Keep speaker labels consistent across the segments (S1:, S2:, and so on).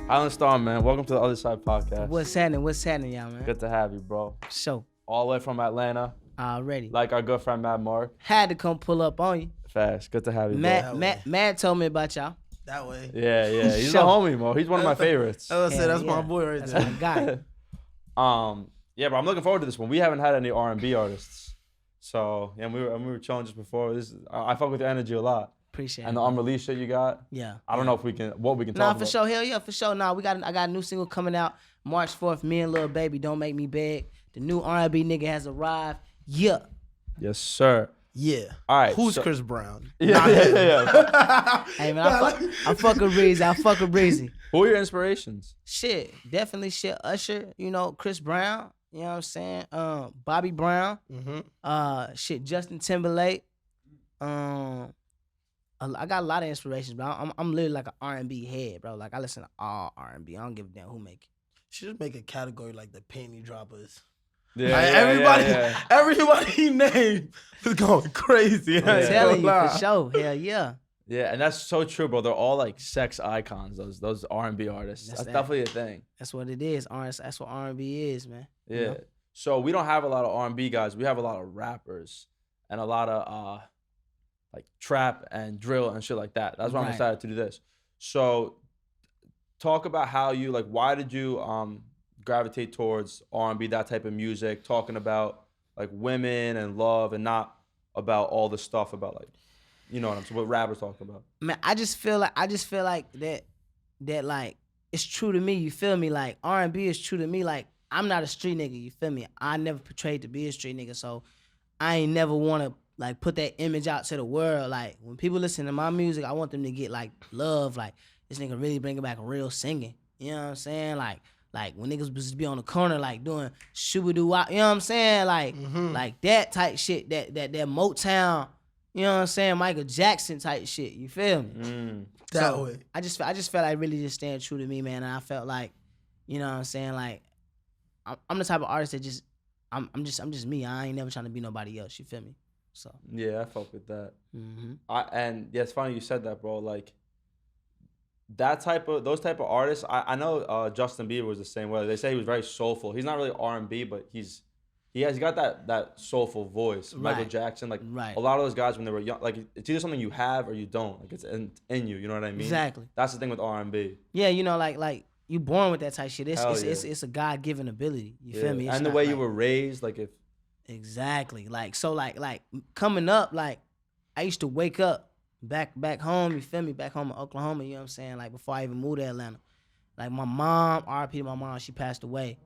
S1: Hylan Starr, man. Welcome to the Otherside podcast.
S2: What's happening? What's happening, y'all, man?
S1: Good to have you, bro.
S2: So,
S1: All the way from Atlanta,
S2: already.
S1: like our good friend Matt Mark.
S2: Had to come pull up on you.
S1: Fast. Good to have you, bro.
S2: Matt told me about y'all.
S3: That way.
S1: Yeah. He's
S2: Sure.
S1: a homie, bro. He's one of my favorites.
S3: I was gonna say, that's
S2: Yeah.
S3: my boy right
S2: That's
S3: there.
S2: my guy.
S1: Yeah, but I'm looking forward to this one. We haven't had any R&B artists, so yeah, we were chilling just before. I fuck with your energy a lot,
S2: Appreciate
S1: and
S2: it.
S1: the unreleased shit you got.
S2: Yeah.
S1: I don't know if we can
S2: Nah,
S1: talk
S2: for
S1: about.
S2: sure. Hell yeah, for sure. Nah, I got a new single coming out March 4th. Me and Lil Baby, Don't Make Me Beg. The new R&B nigga has arrived. Yeah.
S1: Yes, sir.
S3: Yeah.
S1: All right.
S3: Who's
S1: so-
S3: Chris Brown?
S1: Yeah.
S2: Hey man, I fuck with Breezy. I fuck with Breezy.
S1: Who are your inspirations?
S2: Shit, definitely shit. Usher, Chris Brown. You know what I'm saying? Bobby Brown.
S3: Mm-hmm.
S2: Justin Timberlake. I got a lot of inspirations, bro. I'm literally like an R&B head, bro. Like I listen to all R&B. I don't give a damn who make it.
S3: Should just make a category like the panty droppers.
S1: Yeah,
S3: Like,
S1: yeah.
S3: everybody he named is going crazy.
S2: I'm
S3: I ain't
S2: telling you,
S3: gonna
S2: for
S3: lie.
S2: sure. Hell yeah.
S1: Yeah, and that's so true, bro. They're all like sex icons. Those R&B artists.
S2: That's
S1: That's
S2: that.
S1: definitely a thing.
S2: That's what it is. That's what R&B is, man.
S1: Yeah.
S2: You know?
S1: So we don't have a lot of R&B guys. We have a lot of rappers and a lot of like trap and drill and shit like that. That's why I'm
S2: Right.
S1: excited to do this. So talk about how you why did you gravitate towards R&B, that type of music, talking about like women and love and not about all the stuff about like, you know what I'm saying, what rappers talking about.
S2: Man, I just feel like that like it's true to me. You feel me? Like R&B is true to me. Like I'm not a street nigga. You feel me? I never portrayed to be a street nigga, so I ain't never want to like put that image out to the world. Like when people listen to my music, I want them to get like love. Like this nigga really bringing back real singing. You know what I'm saying? Like when niggas just be on the corner like doing shoo-ba-doo, you know what I'm saying? Like that type shit. That Motown. You know what I'm saying? Michael Jackson type shit. You feel me?
S3: That way.
S2: I just felt like really just staying true to me, man. And I felt like, you know what I'm saying? Like, I'm the type of artist that just, I'm just me. I ain't never trying to be nobody else. You feel me? So.
S1: Yeah, I fuck with that.
S2: Mm-hmm.
S1: And yeah, it's funny you said that, bro. Like those type of artists. I know Justin Bieber was the same way. They say he was very soulful. He's not really R&B, but he got that soulful voice. Michael
S2: Right.
S1: Jackson, like
S2: Right.
S1: a lot of those guys when they were young, like it's either something you have or you don't. Like it's in you. You know what I mean?
S2: Exactly.
S1: That's the thing with R&B.
S2: Yeah, like you born with that type shit.
S1: Hell yeah.
S2: It's a God given ability. You feel me? It's
S1: And the
S2: not
S1: way
S2: like,
S1: you were raised, like if
S2: Exactly. Like so like coming up, like I used to wake up back home, you feel me, back home in Oklahoma, you know what I'm saying? Like before I even moved to Atlanta. Like my mom, RP to my mom, she passed away.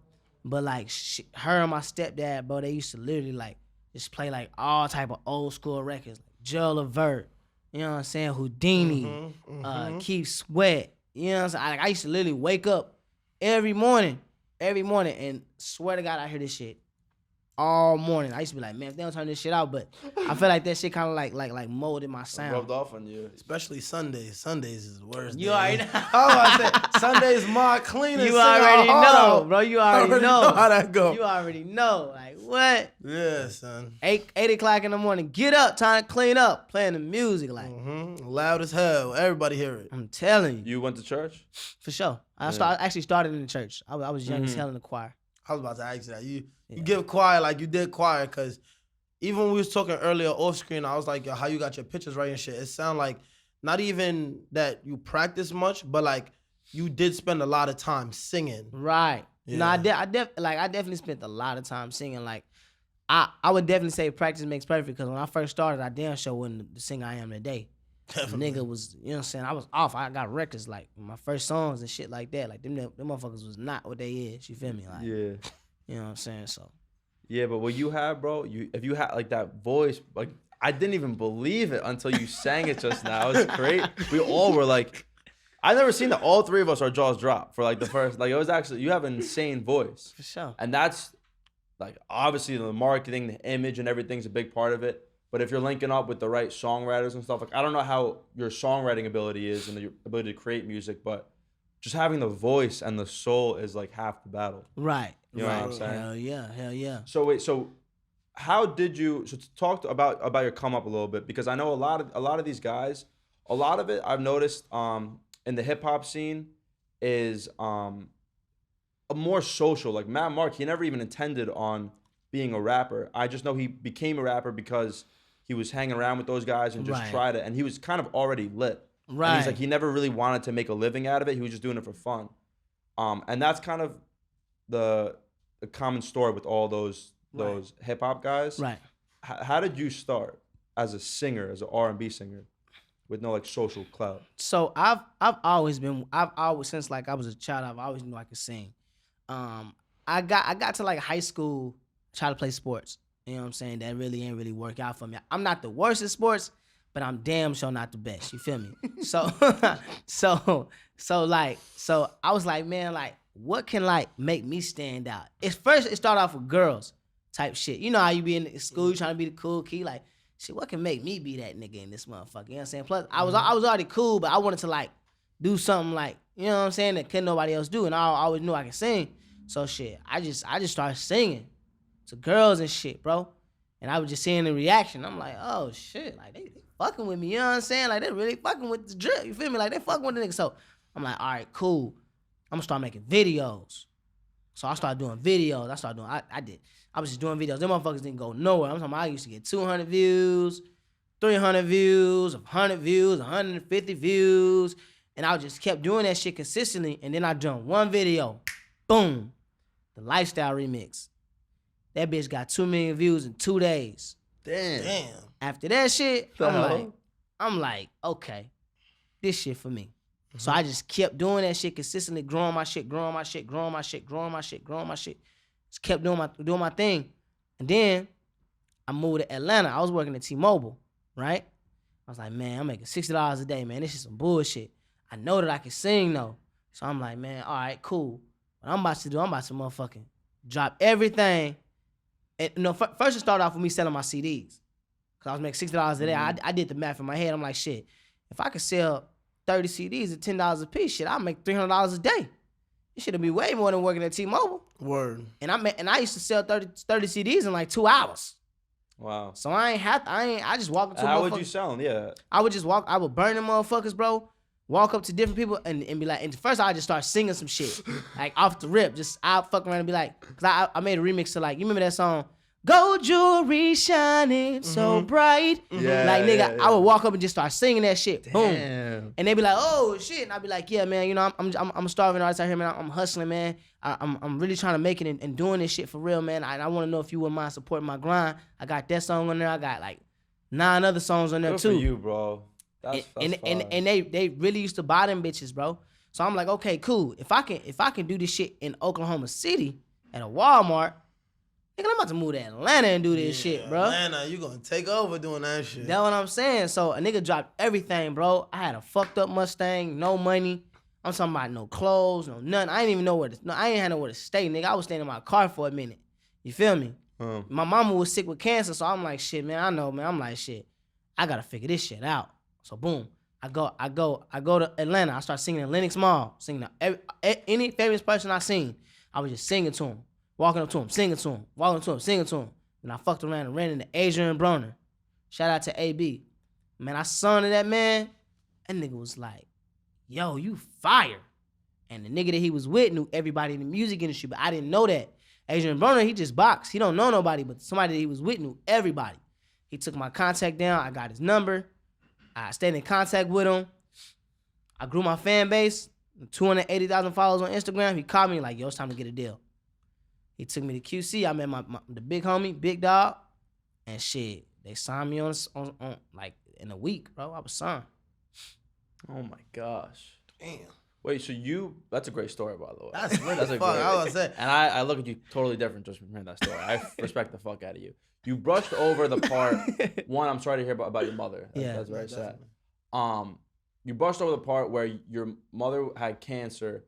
S2: But like her and my stepdad, bro, they used to literally like just play like all type of old school records, like Joe Levert, you know what I'm saying, Houdini, Keith Sweat, you know what I'm saying? I used to literally wake up every morning, and swear to God I hear this shit all morning. I used to be like, man, if they don't turn this shit out, but I feel like that shit kind of like molded my sound.
S1: rubbed off on you.
S3: Especially Sundays. Sundays is the worst.
S2: You
S3: day.
S2: already know.
S3: I was about to say, Sundays my cleanest.
S2: You already know, bro. You already know.
S3: how that go.
S2: You already know. Like what?
S3: Yeah, son.
S2: 8 o'clock in the morning. Get up, time to clean up, playing the music. Like
S3: Loud as hell. Everybody hear it.
S2: I'm telling you,
S1: You went to church?
S2: for sure. I actually started in the church. I was young as hell in the choir.
S3: I was about to ask you that. You give choir like you did choir, because even when we was talking earlier off screen, I was like, yo, how you got your pictures right and shit. It sound like not even that you practice much, but like you did spend a lot of time singing.
S2: Right.
S3: Yeah.
S2: No, I definitely spent a lot of time singing. Like I would definitely say practice makes perfect, because when I first started, I damn sure wasn't the singer I am today.
S3: Definitely.
S2: Nigga was, you know what I'm saying? I was off. I got records like my first songs and shit like that. Like them motherfuckers was not what they is. You feel me? Like,
S1: Yeah.
S2: you know what I'm saying? So
S1: Yeah, but what you have, bro, if you had like that voice, like I didn't even believe it until you sang it just now. It was great. We all were like, I've never seen that. All three of us, our jaws dropped for like the first, like it was actually, you have an insane voice.
S2: for sure.
S1: And that's like obviously the marketing, the image and everything's a big part of it. But if you're linking up with the right songwriters and stuff, like I don't know how your songwriting ability is and your ability to create music, but just having the voice and the soul is like half the battle.
S2: Right.
S1: You know
S2: right.
S1: what I'm saying?
S2: Hell yeah.
S1: So wait, so how did you talk about your come up a little bit, because I know a lot of these guys, a lot of it I've noticed in the hip hop scene is a more social. Like Matt Mark, he never even intended on being a rapper. I just know he became a rapper because he was hanging around with those guys and just
S2: Right.
S1: tried it. And he was kind of already lit. And he's
S2: Right.
S1: like, he never really wanted to make a living out of it. He was just doing it for fun. And that's kind of the common story with all those hip hop guys.
S2: Right.
S1: How did you start as a singer, as an R&B singer, with no like social clout?
S2: So I've always since like I was a child, I've always knew I could sing. I got to like high school, tried to play sports. You know what I'm saying? That really ain't really work out for me. I'm not the worst at sports, but I'm damn sure not the best. You feel me? So so I was like, man, like what can like make me stand out? It started off with girls type shit. You know how you be in school, you trying to be the cool kid, like, shit, what can make me be that nigga in this motherfucker? You know what I'm saying? Plus, I was already cool, but I wanted to like do something like, you know what I'm saying, that couldn't nobody else do, and I always knew I could sing. So shit, I just started singing to girls and shit, bro. And I was just seeing the reaction. I'm like, oh shit, like they fucking with me, you know what I'm saying? Like they really fucking with the drip, you feel me? Like they fucking with the nigga. So I'm like, all right, cool. I'm gonna start making videos. So I started doing videos. I was just doing videos. Them motherfuckers didn't go nowhere. I'm talking about I used to get 200 views, 300 views, 100 views, 150 views. And I just kept doing that shit consistently. And then I done one video. Boom. The Lifestyle Remix. That bitch got 2 million views in 2 days.
S3: Damn.
S2: After that shit, I'm like, okay, this shit for me. Mm-hmm. So I just kept doing that shit consistently, growing my shit. Just kept doing my thing. And then I moved to Atlanta. I was working at T-Mobile, right? I was like, man, I'm making $60 a day, man. This is some bullshit. I know that I can sing though. So I'm like, man, all right, cool. What I'm about to motherfucking drop everything. And first it started off with me selling my CDs. Cause I was making $60 a day. Mm-hmm. I did the math in my head. I'm like, shit, if I could sell 30 CDs at $10 a piece, shit, I'll make $300 a day. It should be way more than working at T-Mobile.
S3: Word.
S2: And I used to sell 30 CDs in like 2 hours.
S1: Wow.
S2: So I just walk into
S1: How would you sell them? Yeah.
S2: I would burn them motherfuckers, bro. Walk up to different people and be like, and first I just start singing some shit. Like off the rip. I'll fuck around and be like, cause I made a remix to like, you remember that song? Gold jewelry shining so bright.
S1: Yeah,
S2: like nigga,
S1: yeah.
S2: I would walk up and just start singing that shit.
S1: Damn.
S2: Boom. And they be like, oh shit. And I'd be like, yeah, man, you know, I'm a starving artist out here, man. I'm hustling, man. I'm really trying to make it and doing this shit for real, man. I want to know if you wouldn't mind supporting my grind. I got that song on there. I got like 9 other songs on there
S1: Good
S2: too.
S1: for you, bro. That's
S2: and they really used to buy them bitches, bro. So I'm like, okay, cool. If I can do this shit in Oklahoma City at a Walmart, nigga, I'm about to move to Atlanta and do this shit, bro.
S3: Atlanta, you gonna take over doing that shit.
S2: That's what I'm saying. So a nigga dropped everything, bro. I had a fucked up Mustang, no money. I'm talking about no clothes, no nothing. I ain't even know I ain't had nowhere to stay, nigga. I was staying in my car for a minute. You feel me? My mama was sick with cancer, so I'm like, shit, man, I know, man. I'm like, shit, I gotta figure this shit out. So boom, I go to Atlanta. I start singing in Lenox Mall, singing to any famous person I seen. I was just singing to him, walking up to him, singing to him, walking up to him, singing to him. And I fucked around and ran into Adrian Broner. Shout out to AB. Man, I sung to that man. That nigga was like, yo, you fire. And the nigga that he was with knew everybody in the music industry, but I didn't know that. Adrian Broner, he just boxed. He don't know nobody, but somebody that he was with knew everybody. He took my contact down. I got his number. I stayed in contact with him. I grew my fan base. 280,000 followers on Instagram. He called me like, yo, it's time to get a deal. He took me to QC. I met the big homie, Big Dog. And shit, they signed me on like in a week, bro. I was signed.
S1: Oh my gosh.
S3: Damn.
S1: Wait, so that's a great story, by the way.
S3: That's really
S1: a
S3: fuck.
S1: great,
S3: I was saying.
S1: And I look at you totally different just from hearing that story. I respect the fuck out of you. You brushed over the part, one, I'm sorry to hear about your mother. That's very sad. You brushed over the part where your mother had cancer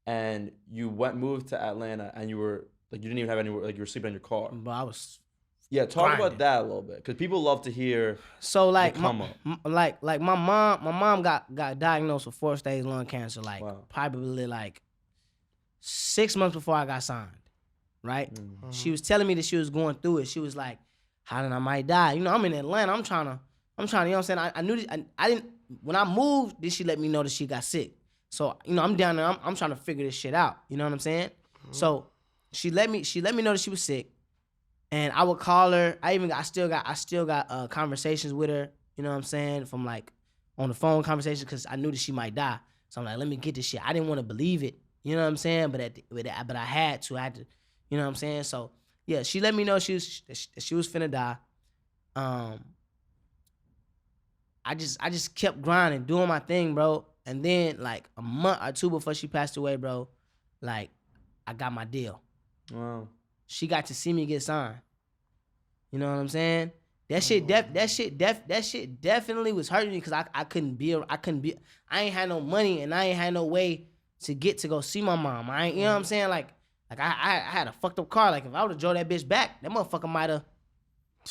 S1: and you moved to Atlanta and you were, like, you didn't even have anywhere, like, you were sleeping in your car.
S2: But I was
S1: talk about that a little bit, because people love to hear.
S2: So like,
S1: the come up.
S2: like my mom got diagnosed with 4-stage lung cancer, like probably like 6 months before I got signed, right? Mm-hmm. She was telling me that she was going through it. She was like, Hylan, I might die. You know, I'm in Atlanta. I'm trying to, you know what I'm saying? I knew this, I didn't, when I moved, then she let me know that she got sick. So, you know, I'm down there, I'm trying to figure this shit out. You know what I'm saying? So she let me know that she was sick. And I would call her. I still got conversations with her, you know what I'm saying, from like on the phone conversations, because I knew that she might die. So I'm like, let me get this shit. I didn't want to believe it, you know what I'm saying, but I had to, you know what I'm saying. So yeah, she let me know she was finna die. I just kept grinding, doing my thing, bro. And then like a month or two before she passed away, bro, like I got my deal.
S1: Wow.
S2: She got to see me get signed. You know what I'm saying? That shit definitely was hurting me, because I ain't had no money, and I ain't had no way to get to go see my mom. You know what I'm saying? Like I had a fucked up car. Like if I would have drove that bitch back, that motherfucker might have,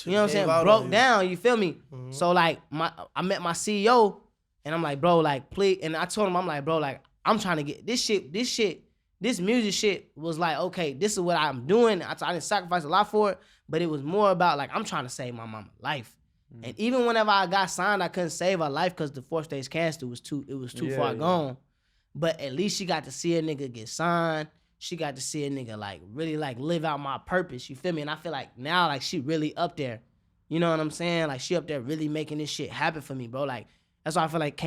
S2: you know what I'm saying, broke down. You feel me? So like I met my CEO, and I'm like, bro, like please, and I told him, I'm like, bro, like I'm trying to get this music shit was like, okay, this is what I'm doing. I didn't sacrifice a lot for it, but it was more about like, I'm trying to save my mama's life. And even whenever I got signed, I couldn't save her life because the 4th-stage cancer was too far gone. But at least she got to see a nigga get signed. She got to see a nigga like really like live out my purpose. You feel me? And I feel like now like she really up there. You know what I'm saying? Like she up there really making this shit happen for me, bro. Like that's why I feel like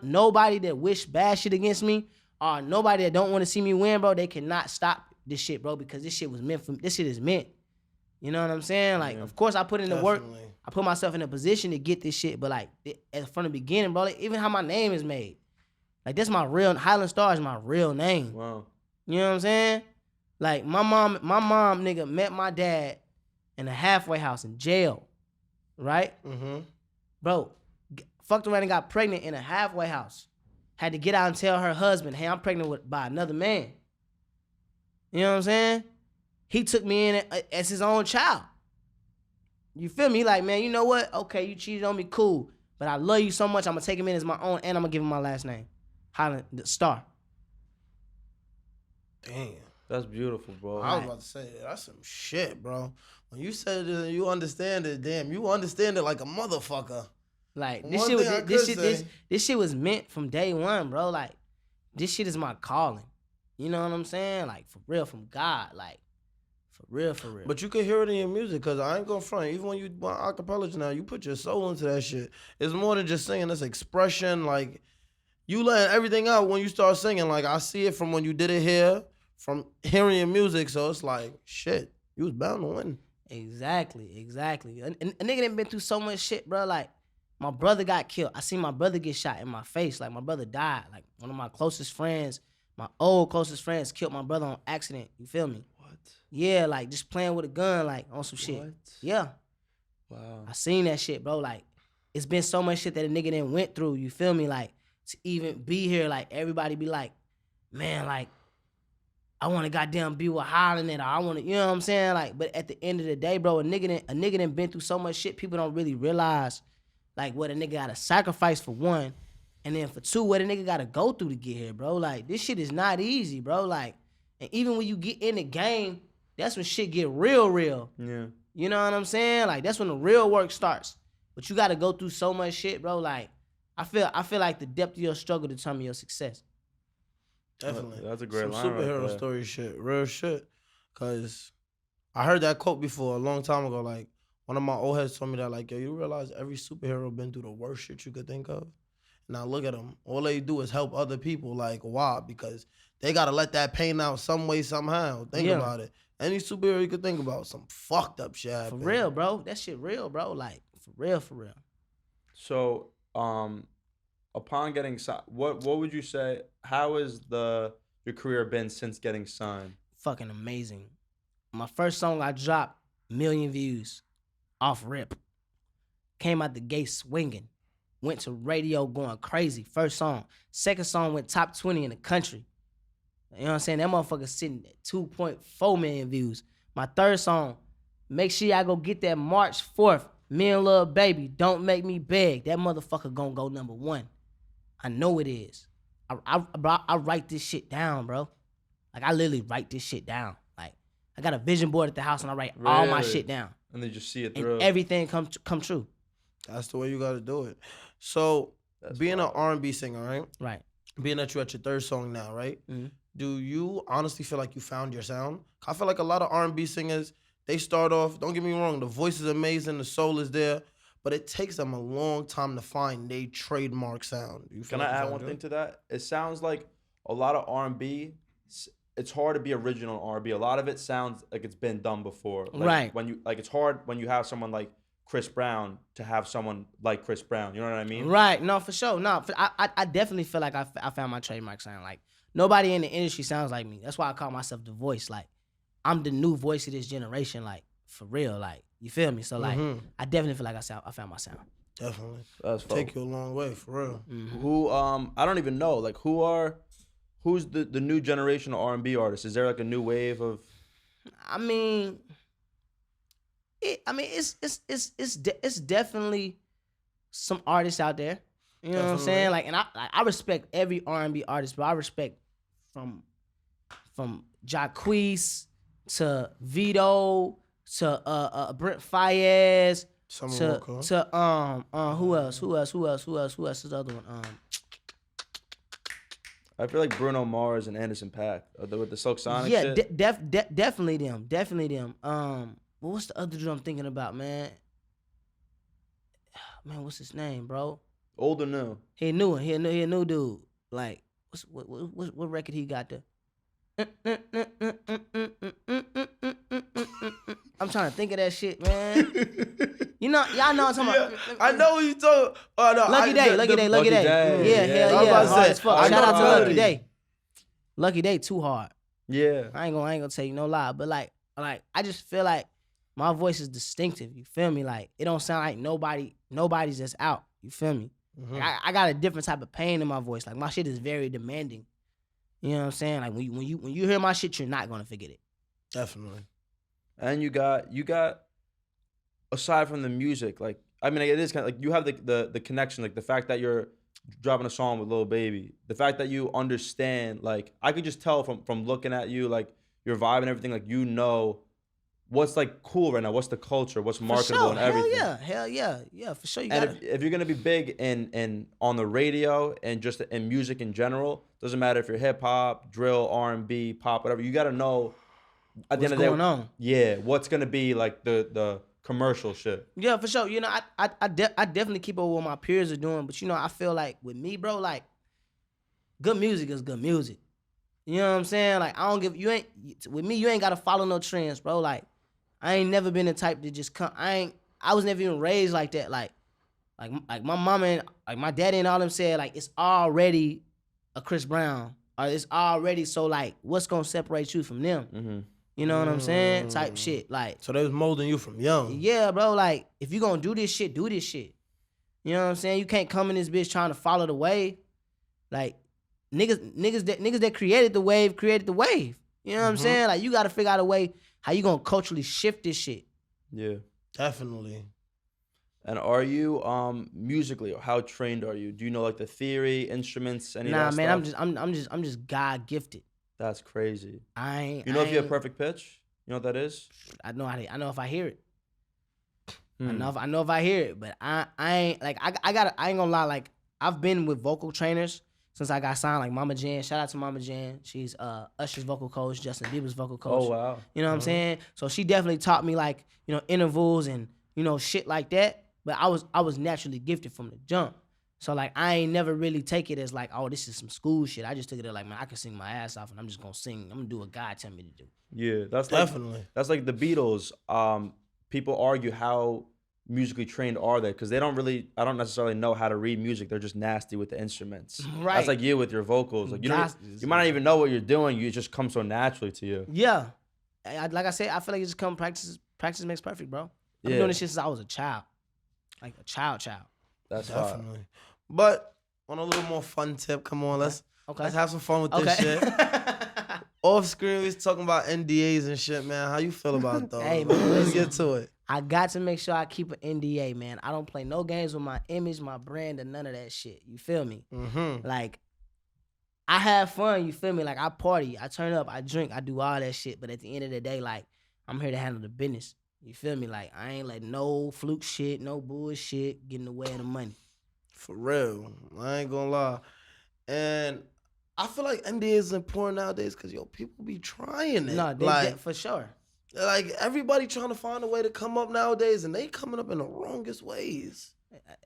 S2: nobody that wish bad shit against me, or nobody that don't want to see me win, bro, they cannot stop this shit, bro, because this shit is meant. You know what I'm saying? Like, of course, I put in the work. I put myself in a position to get this shit, but like, from the beginning, bro, like, even how my name is made. Like, that's my real, Hylan Starr is my real name.
S1: Wow.
S2: You know what I'm saying? Like, my mom, nigga, met my dad in a halfway house in jail, right? Bro, fucked around and got pregnant in a halfway house. Had to get out and tell her husband, hey, I'm pregnant by another man. You know what I'm saying? He took me in as his own child. You feel me? Like, man, you know what? Okay, you cheated on me, cool. But I love you so much, I'm going to take him in as my own, and I'm going to give him my last name. Hylan Starr.
S3: Damn.
S1: That's beautiful, bro.
S3: I was about to say, that's some shit, bro. When you said it, you understand it, damn, you understand it like a motherfucker.
S2: Like, this shit was meant from day one, bro. Like, this shit is my calling. You know what I'm saying? Like, for real, from God. Like, for real, for real.
S3: But you can hear it in your music, because I ain't gonna front. Even when you want acapella now, you put your soul into that shit. It's more than just singing. It's expression. Like, you letting everything out when you start singing. Like, I see it from when you did it here, from hearing your music. So it's like, shit, you was bound to win.
S2: Exactly. A nigga done been through so much shit, bro. Like, my brother got killed. I seen my brother get shot in my face. Like, my brother died. Like, one of my closest friends, my old closest friends, killed my brother on accident. You feel me?
S1: What?
S2: Yeah, like, just playing with a gun, like, on some shit.
S1: What?
S2: Yeah.
S1: Wow.
S2: I seen that shit, bro. Like, it's been so much shit that a nigga done went through. You feel me? Like, to even be here, like, everybody be like, man, like, I want to goddamn be with Hylan, or I want to, you know what I'm saying? Like, but at the end of the day, bro, a nigga done been through so much shit, people don't really realize, like, what a nigga gotta sacrifice for one, and then for two, what a nigga gotta go through to get here, bro. Like, this shit is not easy, bro. Like, and even when you get in the game, that's when shit get real.
S1: Yeah.
S2: You know what I'm saying? Like, that's when the real work starts. But you gotta go through so much shit, bro. Like, I feel like the depth of your struggle determines your success.
S3: Definitely.
S1: That's a great
S3: Some
S1: line
S3: superhero
S1: right there.
S3: story shit, real shit. Cause I heard that quote before a long time ago. Like, one of my old heads told me that, like, yo, you realize every superhero been through the worst shit you could think of? Now look at them. All they do is help other people. Like, why? Because they gotta let that pain out some way, somehow. Think about it. Any superhero you could think about, some fucked up shit happened.
S2: For real, bro. That shit real, bro. Like, for real.
S1: So, upon getting signed, what would you say? How has your career been since getting signed?
S2: Fucking amazing. My first song I dropped, 1 million views, off rip. Came out the gate swinging. Went to radio going crazy. First song. Second song went top 20 in the country. You know what I'm saying? That motherfucker sitting at 2.4 million views. My third song, make sure y'all go get that March 4th. Me and Lil Baby, Don't Make Me Beg. That motherfucker gonna go #1. I know it is. I write this shit down, bro. Like, I literally write this shit down. Like, I got a vision board at the house and I write all my shit down.
S1: And they just see it through.
S2: And everything come true.
S3: That's the way you gotta do it. So, being an R&B singer, right?
S2: Right.
S3: being that you're at your third song now, right?
S2: Mm-hmm.
S3: Do you honestly feel like you found your sound? I feel like a lot of R&B singers, they start off, don't get me wrong, the voice is amazing, the soul is there, but it takes them a long time to find their trademark sound. You feel
S1: Can I
S3: like you
S1: add
S3: found
S1: one
S3: yours?
S1: thing to that? It sounds like a lot of R&B. It's hard to be original in R&B. A lot of it sounds like it's been done before. Like
S2: Right.
S1: When you like, it's hard when you have someone like Chris Brown to have someone like Chris Brown. You know what I mean?
S2: Right. No, for sure. No, I definitely feel like I found my trademark sound. Like, nobody in the industry sounds like me. That's why I call myself the voice. Like, I'm the new voice of this generation. Like, for real. Like, you feel me? So, like, I definitely feel like I found my sound.
S3: Definitely.
S1: That's
S3: Take you a long way, for real.
S1: Who I don't even know. Like who's the new generation of R&B artists? Is there like a new wave of?
S2: I mean, it's definitely some artists out there. You know what I'm saying? Like, and I respect every R&B artist, but I respect from Jacquees to Vito to Brent Fayez
S3: Summer Walker.
S2: to who else is the other one?
S1: I feel like Bruno Mars and Anderson .Paak with the Silk Sonic
S2: Yeah,
S1: shit.
S2: definitely them. What's the other dude I'm thinking about, man? Man, what's his name, bro?
S1: Old or new?
S2: He a new dude. Like, what record he got there? I'm trying to think of that shit, man. You know, y'all know what I'm talking about.
S3: I know what you talking. Oh no,
S2: Lucky Day.
S1: Lucky Day.
S2: Yeah,
S1: Yeah.
S2: hell
S3: I was
S2: yeah.
S3: about to
S2: Hard
S3: say,
S2: as fuck.
S3: I
S2: Shout
S3: know
S2: out to
S3: already.
S2: Lucky Day. Lucky Day too hard.
S1: Yeah.
S2: I ain't gonna tell you no lie, but like I just feel like my voice is distinctive. You feel me? Like, it don't sound like nobody's just out. You feel me? Like, I got a different type of pain in my voice. Like, my shit is very demanding. You know what I'm saying? Like, when you hear my shit, you're not gonna forget it.
S3: Definitely.
S1: And you got aside from the music, like, I mean, it is kind of like you have the connection, like the fact that you're dropping a song with Lil Baby, the fact that you understand, like, I could just tell from looking at you, like your vibe and everything, like, you know what's like cool right now, what's the culture, what's marketable and everything.
S2: Hell yeah, for sure. You
S1: And
S2: got
S1: if you're gonna be big in on the radio and just in music in general, doesn't matter if you're hip hop, drill, R&B, pop, whatever, you gotta know at the
S2: what's
S1: end of the
S2: going
S1: day,
S2: on.
S1: yeah, what's gonna be like the commercial shit.
S2: Yeah, for sure. You know, I definitely keep up with what my peers are doing, but you know, I feel like with me, bro, like, good music is good music. You know what I'm saying? Like, I don't give you ain't with me. You ain't gotta follow no trends, bro. Like, I ain't never been the type to just come. I was never even raised like that. Like my mama and like my daddy and all them said, like, it's already a Chris Brown, or it's already, so like, what's gonna separate you from them?
S1: Mm-hmm.
S2: You know what I'm saying? Type shit. Like,
S3: So they was molding you from young.
S2: yeah, bro. Like, if you gonna do this shit, do this shit. You know what I'm saying? You can't come in this bitch trying to follow the wave. Like, niggas that created the wave. You know what I'm saying? Like, you gotta figure out a way how you gonna culturally shift this shit.
S1: Yeah.
S3: Definitely.
S1: And are you musically, how trained are you? Do you know like the theory, instruments, any
S2: Nah,
S1: of that
S2: man,
S1: stuff?
S2: I'm just God gifted.
S1: That's crazy.
S2: I
S1: You know if you have
S2: ain't-
S1: perfect pitch? You know what that is?
S2: I know if I hear it. I
S1: Hmm.
S2: know if I hear it, but I ain't like I ain't gonna lie, like, I've been with vocal trainers since I got signed, like Mama Jan. Shout out to Mama Jan. She's Usher's vocal coach, Justin Bieber's vocal coach.
S1: Oh wow.
S2: You know what I'm saying? So she definitely taught me, like, you know, intervals and, you know, shit like that. But I was naturally gifted from the jump. So like, I ain't never really take it as like, oh, this is some school shit. I just took it as like, man, I can sing my ass off and I'm just gonna sing. I'm gonna do what God tell me to do.
S1: Yeah, that's
S3: Definitely.
S1: like that's like the Beatles. People argue how musically trained are they, because I don't necessarily know how to read music. They're just nasty with the instruments.
S2: Right.
S1: That's like you with your vocals. Like, you might not even know what you're doing. You just come so naturally to you.
S2: Yeah. Like I said, I feel like it just come practice makes perfect, bro. I've been doing this shit since I was a child. Like a child.
S1: That's fine.
S3: Definitely. But on a little more fun tip, come on, let's have some fun with this shit. Off screen, we was talking about NDAs and shit, man. How you feel about those?
S2: Hey, man,
S3: Let's
S2: listen.
S3: get to it.
S2: I got to make sure I keep an NDA, man. I don't play no games with my image, my brand, or none of that shit. You feel me?
S3: Mm-hmm.
S2: Like, I have fun, you feel me? Like, I party, I turn up, I drink, I do all that shit. But at the end of the day, like, I'm here to handle the business. You feel me? Like, I ain't like no fluke shit, no bullshit get in the way of the money.
S3: For real. I ain't gonna lie. And I feel like NDA is important nowadays because people be trying it.
S2: No,
S3: like
S2: for sure.
S3: Like everybody trying to find a way to come up nowadays, and they coming up in the wrongest ways.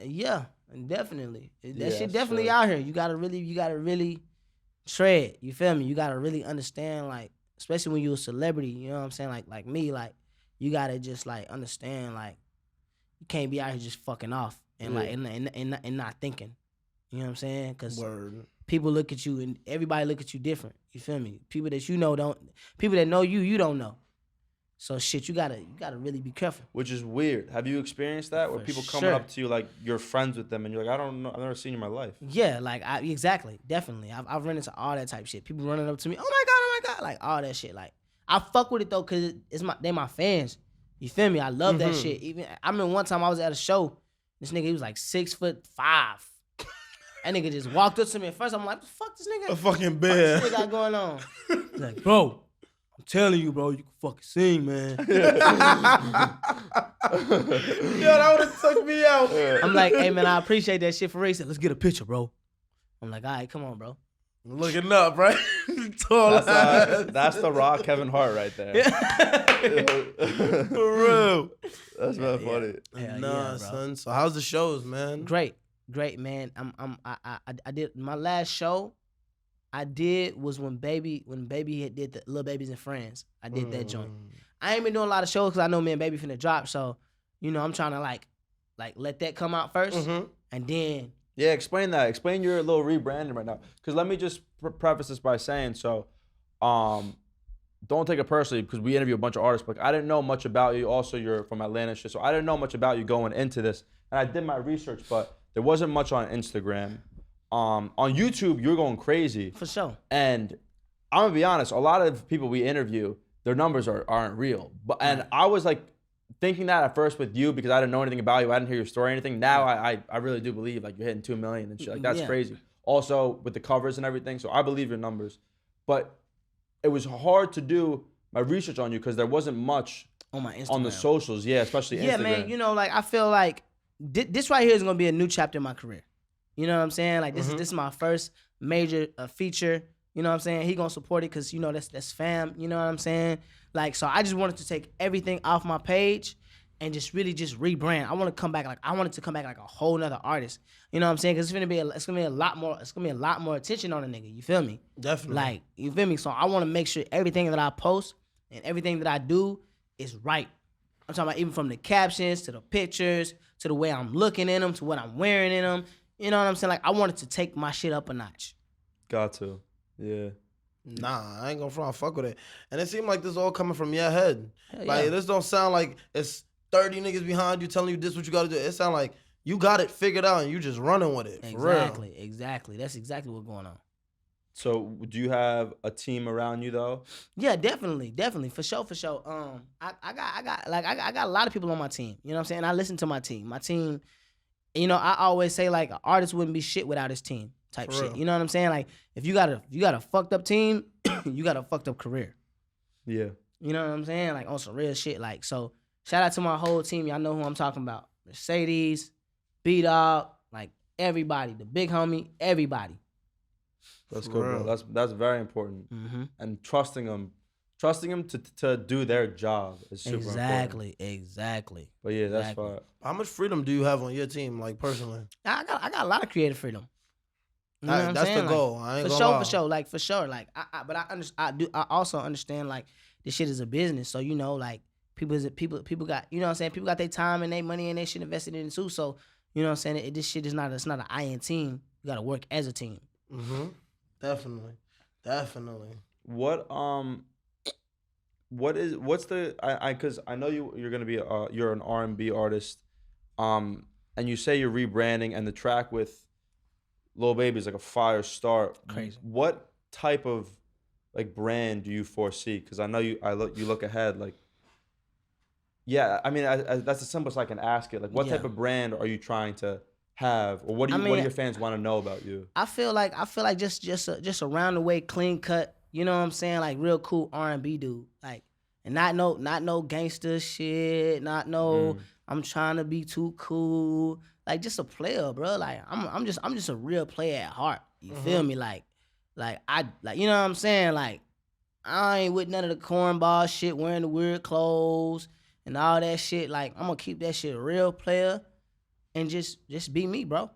S2: Yeah, definitely. That
S1: Yeah,
S2: shit definitely
S1: sure.
S2: out here. You gotta really tread. You feel me? You gotta really understand, like, especially when you're a celebrity. You know what I'm saying? Like me, like, you gotta just like understand, like, you can't be out here just fucking off and like and not thinking. You know what I'm saying? Because people look at you and everybody look at you different. You feel me? People that you know don't. People that know you, you don't know. So shit, you gotta really be careful.
S1: Which is weird. Have you experienced that? Where
S2: For
S1: people coming
S2: sure.
S1: up to you like you're friends with them and you're like, I don't know, I've never seen you in my life.
S2: Yeah, like exactly, definitely. I've run into all that type of shit. People running up to me, oh my god, like all that shit. Like I fuck with it though, cause they my fans. You feel me? I love that shit. Even I remember one time I was at a show. This nigga, he was like 6'5". That nigga just walked up to me. At first I'm like, what the fuck this nigga?
S3: A fucking
S2: What
S3: bear.
S2: this nigga got going on? He's like, bro, I'm telling you, bro, you can fucking sing, man.
S3: Yo, that would have took me out.
S2: I'm like, hey man, I appreciate that shit for race. Let's get a picture, bro. I'm like, all right, come on, bro.
S3: Looking up, right? Tall
S1: That's the Rock Kevin Hart right there.
S3: For real.
S1: That's not funny.
S2: Hell
S3: Nah,
S2: yeah, bro.
S3: son. So how's the shows, man?
S2: Great, man. I did my last show. I did was when Baby had did the Lil Babies and Friends. I did that joint. I ain't been doing a lot of shows because I know me and Baby finna drop. So, you know, I'm trying to like let that come out first, and then.
S1: Yeah, explain that. Explain your little rebranding right now. Because let me just preface this by saying, so, don't take it personally because we interview a bunch of artists, but I didn't know much about you. Also, you're from Atlanta and shit, so I didn't know much about you going into this. And I did my research, but there wasn't much on Instagram. On YouTube, you're going crazy.
S2: For sure.
S1: And I'm gonna be honest, a lot of people we interview, their numbers aren't real. And I was like thinking that at first with you because I didn't know anything about you. I didn't hear your story or anything. Now I really do believe like you're hitting 2 million and shit. Like that's crazy. Also with the covers and everything. So I believe your numbers. But it was hard to do my research on you because there wasn't much
S2: on my Instagram.
S1: on the socials. Yeah, especially Instagram.
S2: Yeah, man. You know, like I feel like this right here is gonna be a new chapter in my career. You know what I'm saying? Like this is my first major feature. You know what I'm saying? He gonna support it because you know that's fam. You know what I'm saying? Like so, I just wanted to take everything off my page and just really just rebrand. I want to come back like a whole nother artist. You know what I'm saying? Because it's gonna be a lot more attention on a nigga. You feel me?
S3: Definitely.
S2: Like you feel me? So I want to make sure everything that I post and everything that I do is right. I'm talking about even from the captions to the pictures to the way I'm looking in them to what I'm wearing in them. You know what I'm saying? Like I wanted to take my shit up a notch.
S1: Got to. Yeah.
S3: Nah, I ain't gonna front. Fuck with it. And it seemed like this all coming from your head.
S2: Hell
S3: Like
S2: yeah.
S3: this don't sound like it's 30 niggas behind you telling you this what you gotta do. It sound like you got it figured out and you just running with it. For real.
S2: Exactly. That's exactly what's going on.
S1: So do you have a team around you though?
S2: Yeah, definitely, for sure. I got a lot of people on my team. You know what I'm saying? I listen to my team. My team, you know, I always say like an artist wouldn't be shit without his team type
S3: For
S2: shit.
S3: real.
S2: You know what I'm saying? Like if you got a fucked up team, you got a fucked up career.
S1: Yeah.
S2: You know what I'm saying? Like on some real shit. Like so, shout out to my whole team. Y'all know who I'm talking about. Mercedes, B-Dog, like everybody, the big homie, everybody.
S1: That's
S3: For
S1: good,
S3: real.
S1: bro. That's very important. And trusting them to do their job is super important.
S2: Exactly.
S1: But yeah, that's fine.
S3: How much freedom do you have on your team, like personally?
S2: I got a lot of creative freedom. You know what I'm
S3: That's
S2: saying?
S3: the goal. I ain't
S2: For
S3: gonna lie.
S2: sure. Like but I also understand like this shit is a business. So you know like people got, you know what I'm saying, people got their time and their money and their shit invested in it too. So you know what I'm saying, this shit is not, it's not an I in team. You gotta work as a team.
S3: Definitely.
S1: What's the because I know you're gonna be you're an R&B artist, and you say you're rebranding and the track with Lil Baby is like a fire start.
S2: Crazy.
S1: What type of like brand do you foresee? Because I know you look ahead like. Yeah, I mean that's the simplest I can ask it. Like, what type of brand are you trying to have, or what do your fans want to know about you?
S2: I feel like just around the way clean cut. You know what I'm saying? Like real cool R&B dude. Like, and not no gangster shit. Not no. I'm trying to be too cool. Like just a player, bro. Like I'm just a real player at heart. You feel me? Like Like you know what I'm saying? Like I ain't with none of the cornball shit, wearing the weird clothes and all that shit. Like I'm gonna keep that shit a real player and just be me, bro.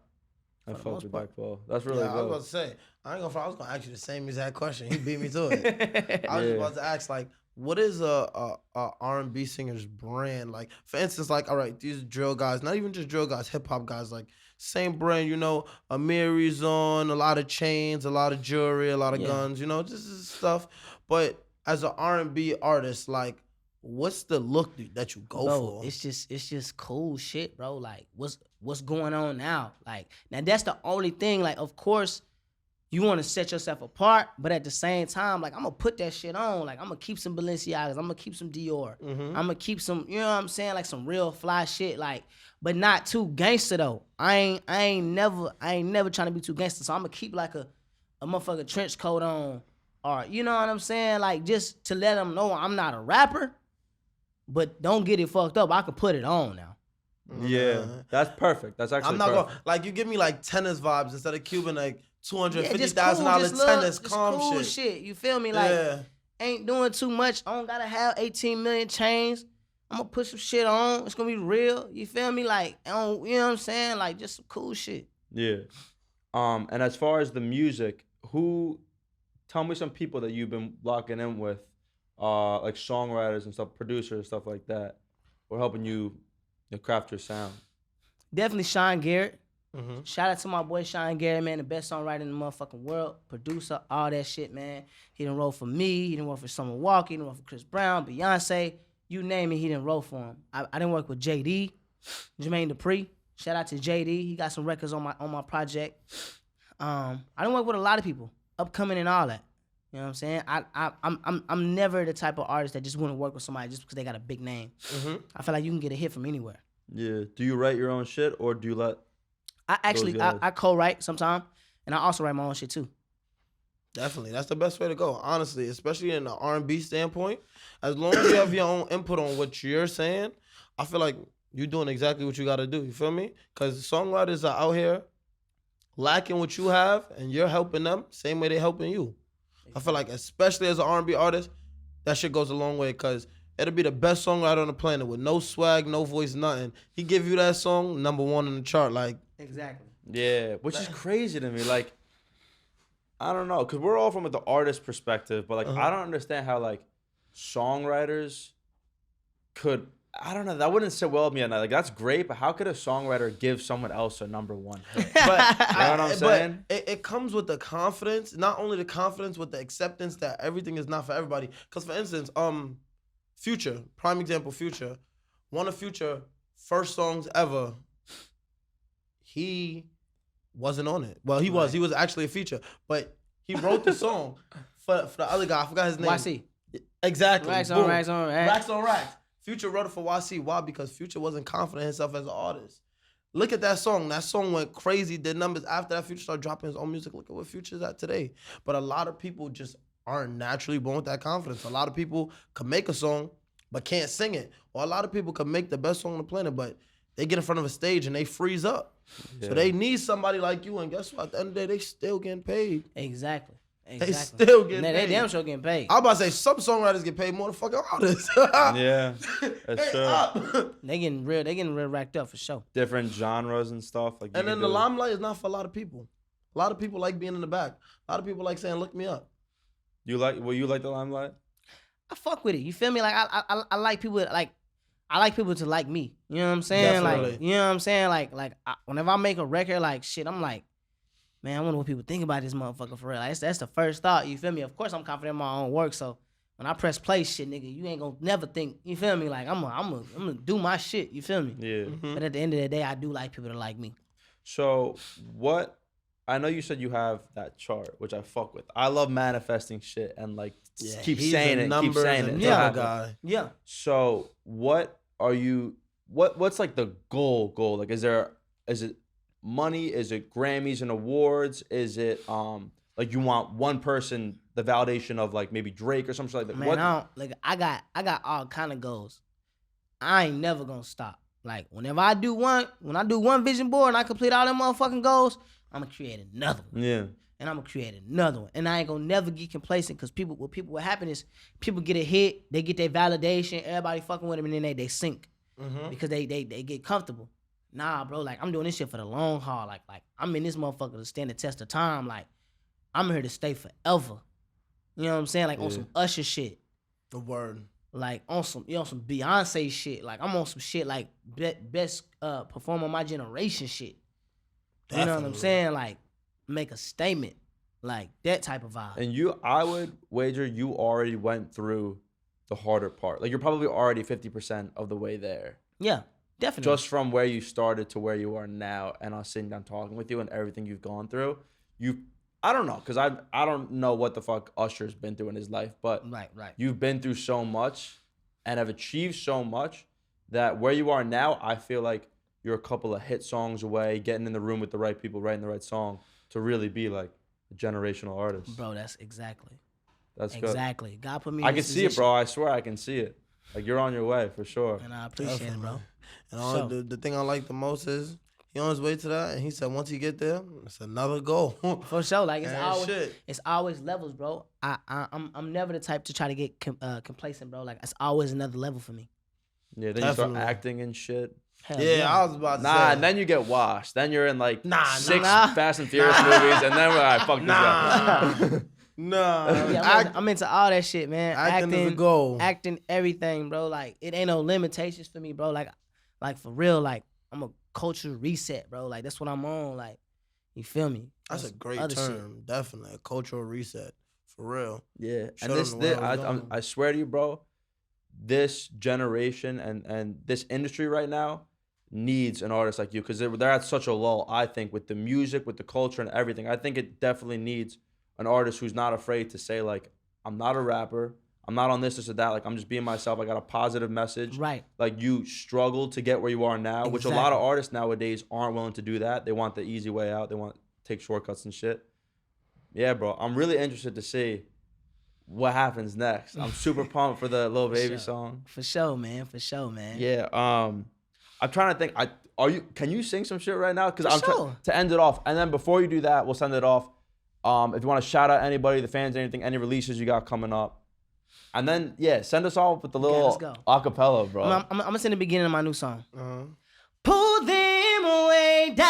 S1: I fuck with that, Paul. That's really
S3: Yeah, I was
S1: good.
S3: about to say, I ain't gonna front, I was gonna ask you the same exact question. He beat me to it. I was just about to ask, like, what is a R&B singer's brand? Like, for instance, like, all right, these drill guys, not even just drill guys, hip hop guys, like, same brand, you know, Amiri's on, a lot of chains, a lot of jewelry, a lot of guns, you know, just this stuff. But as an R&B artist, like, what's the look that you go for?
S2: It's just cool shit, bro. Like what's going on now? Like now that's the only thing. Like of course you want to set yourself apart, but at the same time, like I'm gonna put that shit on. Like I'm gonna keep some Balenciagas, I'm gonna keep some Dior, I'm gonna keep some, you know what I'm saying, like some real fly shit. Like, but not too gangster though. I ain't never trying to be too gangster. So I'm gonna keep like a motherfucking trench coat on, or you know what I'm saying, like just to let them know I'm not a rapper. But don't get it fucked up. I could put it on now.
S1: Yeah, that's perfect. That's actually
S3: I'm not
S1: perfect.
S3: gonna, like, you give me like tennis vibes instead of Cuban, like $250,000
S2: cool,
S3: tennis
S2: just
S3: calm
S2: cool
S3: shit.
S2: You feel me? Like ain't doing too much. I don't gotta have 18 million chains. I'm gonna put some shit on. It's gonna be real. You feel me? Like, you know what I'm saying? Like just some cool shit.
S1: Yeah. And as far as the music, tell me some people that you've been locking in with, like songwriters and stuff, producers, stuff like that, or helping you craft your sound.
S2: Definitely Sean Garrett. Shout out to my boy Sean Garrett, man, the best songwriter in the motherfucking world, producer, all that shit, man. He done wrote for me, he done wrote for Summer Walker, he done wrote for Chris Brown, Beyonce, you name it, he done wrote for him. I done work with JD, Jermaine Dupri. Shout out to JD, he got some records on my project. I done work with a lot of people, upcoming and all that. You know what I'm saying? I'm never the type of artist that just want to work with somebody just because they got a big name. I feel like you can get a hit from anywhere.
S1: Yeah. Do you write your own shit or do you let?
S2: I co-write sometimes, and I also write my own shit too.
S3: Definitely, that's the best way to go, honestly, especially in the R&B standpoint. As long as you have your own input on what you're saying, I feel like you're doing exactly what you got to do. You feel me? Because songwriters are out here lacking what you have, and you're helping them same way they're helping you. I feel like, especially as an R&B artist, that shit goes a long way because it'll be the best songwriter on the planet with no swag, no voice, nothing. He give you that song, #1 in the chart. Like,
S2: exactly.
S1: Yeah, which is crazy to me. Like, I don't know, because we're all from the artist perspective, but like, I don't understand how like songwriters could. I don't know. That wouldn't sit well with me. Like, that's great, but how could a songwriter give someone else a #1 hit?
S3: But
S1: you know what I'm saying?
S3: It comes with the confidence, not only the confidence, with the acceptance that everything is not for everybody. Because, for instance, Future, prime example, Future, one of Future first songs ever, he wasn't on it. Well, he was actually a feature, but he wrote the song for the other guy. I forgot his name.
S2: YC.
S3: Exactly.
S2: Racks on racks on racks.
S3: Racks on racks. Future wrote it for YC. Why? Because Future wasn't confident in himself as an artist. Look at that song. That song went crazy, did numbers. After that, Future started dropping his own music. Look at what Future's at today. But a lot of people just aren't naturally born with that confidence. A lot of people can make a song, but can't sing it. Or a lot of people can make the best song on the planet, but they get in front of a stage and they freeze up. Yeah. So they need somebody like you. And guess what? At the end of the day, they still getting paid.
S2: Exactly.
S3: They still getting paid.
S2: They damn sure getting paid.
S3: I'm about to say, some songwriters get paid more than fucking artists.
S1: Yeah, that's true.
S2: They getting real racked up for sure.
S1: Different genres and stuff. Like,
S3: and then the limelight is not for a lot of people. A lot of people like being in the back. A lot of people like saying, look me up.
S1: You like the limelight?
S2: I fuck with it. You feel me? Like I like people I like people to like me. You know what I'm saying?
S3: Definitely.
S2: Like, you know what I'm saying? Like whenever I make a record, like shit, I'm like, man, I wonder what people think about this motherfucker for real. Like, that's the first thought. You feel me? Of course, I'm confident in my own work. So when I press play, shit, nigga, you ain't gonna never think. You feel me? Like I'm gonna do my shit. You feel me?
S1: Yeah.
S2: But at the end of the day, I do like people to like me.
S1: So what? I know you said you have that chart, which I fuck with. I love manifesting shit and like keep saying it.
S3: Yeah, guy.
S2: Yeah.
S1: So what are you? What's like the goal? Like, is it money? Is it Grammys and awards? Is it like you want one person the validation of like maybe Drake or something like that?
S2: Man, I got all kind of goals. I ain't never gonna stop. Like when I do one vision board and I complete all them motherfucking goals, I'm gonna create another one.
S1: Yeah.
S2: and I'm gonna create another one. And I ain't gonna never get complacent because what happen is people get a hit, they get their validation, everybody fucking with them, and then they sink because they get comfortable. Nah, bro, like I'm doing this shit for the long haul. Like I'm in this motherfucker to stand the test of time. Like I'm here to stay forever. You know what I'm saying? Like on some Usher shit.
S3: The word.
S2: Like on some some Beyonce shit. Like I'm on some shit like best performer of my generation shit. Definitely. You know what I'm saying? Like make a statement. Like that type of vibe.
S1: And I would wager you already went through the harder part. Like you're probably already 50% of the way there.
S2: Yeah, definitely.
S1: Just from where you started to where you are now, and us sitting down talking with you and everything you've gone through. I don't know, because I don't know what the fuck Usher's been through in his life, but
S2: right.
S1: You've been through so much and have achieved so much that where you are now, I feel like you're a couple of hit songs away, getting in the room with the right people, writing the right song to really be like a generational artist.
S2: Bro, that's exactly.
S1: That's good.
S2: Exactly. God put me in
S1: I
S2: this
S1: can see it,
S2: position.
S1: bro. I swear I can see it. Like you're on your way for sure.
S2: And I appreciate it, bro.
S3: And the thing I like the most is he on his way to that, and he said once he get there, it's another goal.
S2: For sure, like
S3: And
S2: it's always levels, bro. I'm never the type to try to get complacent, bro. Like it's always another level for me.
S1: Yeah, then you start acting and shit.
S2: Hell
S3: yeah, I was about to say.
S1: And then you get washed. Then you're in like 6
S2: nah.
S1: Fast and Furious movies, and then we're like, fuck this guy.
S2: Yeah, I'm into all that shit, man.
S3: Acting is a goal.
S2: Acting, everything, bro. Like it ain't no limitations for me, bro. Like for real, like I'm a cultural reset, bro. Like that's what I'm on. Like you feel me?
S3: That's a great term, definitely a cultural reset, for real.
S1: Yeah, and I swear to you, bro, this generation and this industry right now needs an artist like you because they're at such a lull. I think with the music, with the culture, and everything. I think it definitely needs an artist who's not afraid to say like, I'm not a rapper. I'm not on this or that. Like, I'm just being myself. I got a positive message.
S2: Right.
S1: Like, you struggled to get where you are now, which a lot of artists nowadays aren't willing to do that. They want the easy way out. They want to take shortcuts and shit. Yeah, bro. I'm really interested to see what happens next. I'm super pumped for the Lil Baby song.
S2: For sure, man. For sure, man.
S1: Yeah. I'm trying to think. Can you sing some shit right now? Because
S2: Sure.
S1: To end it off. And then before you do that, we'll send it off. If you want to shout out anybody, the fans, anything, any releases you got coming up. And then, send us off with the little acapella, bro.
S2: I'm going to sing the beginning of my new song. Pull them way down.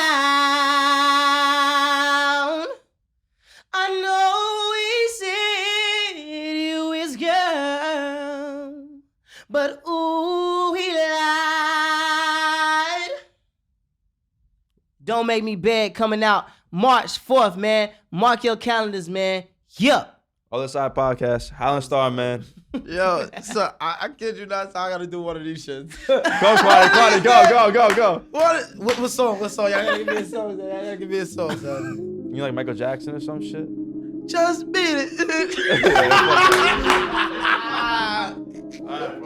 S2: I know he said you his girl, but ooh, he lied. Don't Make Me Beg coming out March 4th, man. Mark your calendars, man. Yup.
S1: Otherside podcast, Hylan, Starr, man.
S3: Yo, so I kid you not, so I gotta do one of these shits.
S1: Go, Quadi, go.
S3: What song? Y'all gotta give me a song. Son.
S1: You like Michael Jackson or some shit?
S3: Just beat it.
S1: All right,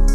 S1: bro.